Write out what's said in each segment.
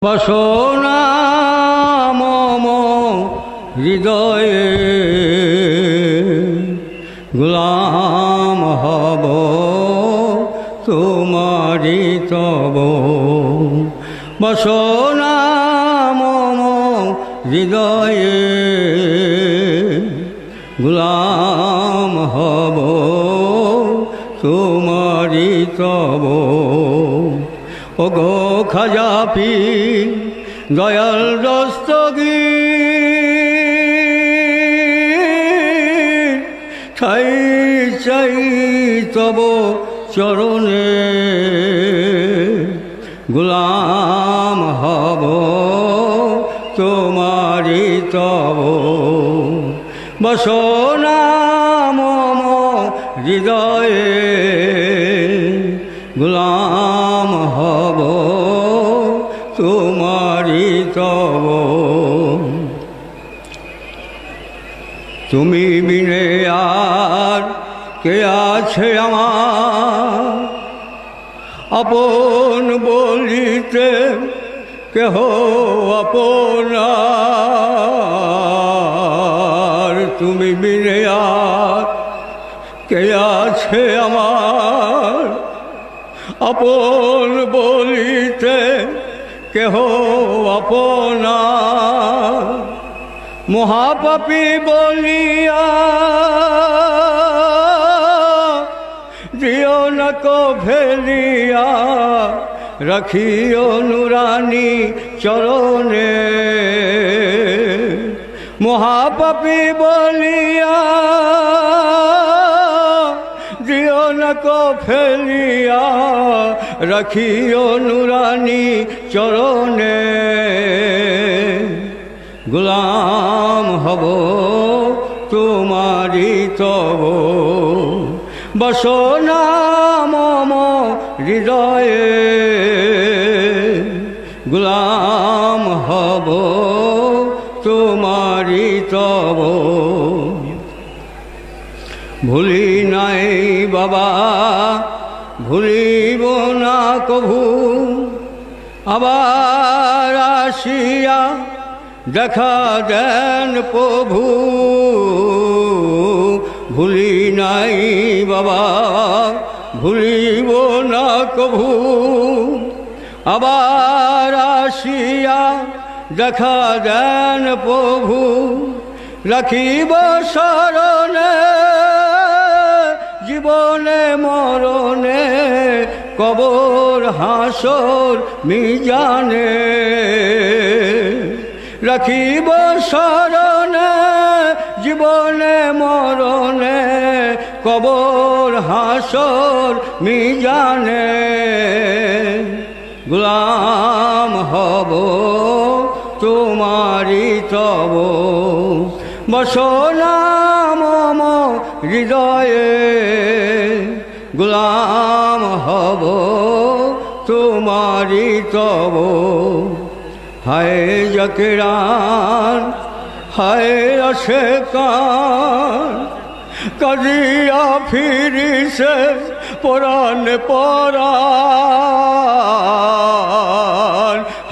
বাসনা মম হৃদয়ে গোলাম হব তোমারি তব। বাসনা মম হৃদয়ে গোলাম হব তোমারি তব। ওগো খাজা পীর দয়াল দস্তগীর, ঠাই চাই তব চরণে গোলাম হব তোমারি তব। বাসনা মম হৃদয়ে গোলাম হব তোমারি তব। তুমি বিনে আর কে আছে আমার, আপন বলিতে কেহ আপনার। তুমি বিনে আর কে আছে আমার, আপন বলিতে কেহ আপনার। মহাপাপী বলিয়া দিও না কো ফেলিয়া, রাখিও নুরানি চরণে। মহাপাপী বলিয়া দিও না কো ফেলিয়া, রাখিও নুরানি চরণে। গোলাম হব তোমারি তব। বাসনা মম হৃদয়ে গোলাম হব তোমারি তব। ভুলি নাই বাবা ভুলিব না কভু, আবার আসিয়া দেখা দেন প্রভু। ভুলি নাই বাবা ভুলিব না কভু, আবার আসিয়া দেখা দেন প্রভু। রাখিব শরণে জীবনে মরণে, কবর হাসর মিজানে। রাখিব শরণে জীবনে মরণে, কবর হাসর মিজানে। গোলাম হব তোমারি তব। বাসনা মম হৃদয়ে গোলাম হব তোমারি তব। হায় জাকেরান হায় আশেকান, কাজিয়া ফিরিছে পরাণ পরাণ।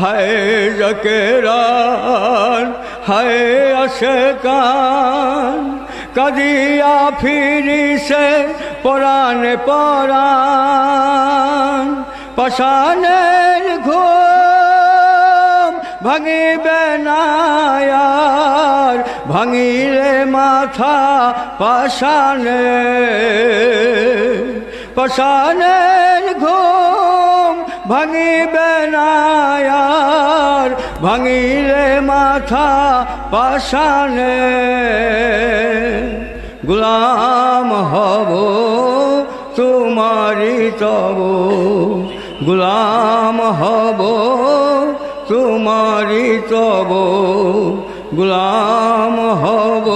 হায় জাকেরান হায় আশেকান, কাজিয়া ফিরিছে পরাণ পরাণ। পাষাণের ঘুম ভাঙিবে না আর, ভাঙিলে মাথা পাষাণে। পাষাণের ঘুম ভাঙিবে না আর, ভাঙিলে মাথা পাষাণে। গোলাম হব তোমারি তব। গোলাম হব তোমারি তব। গোলাম হব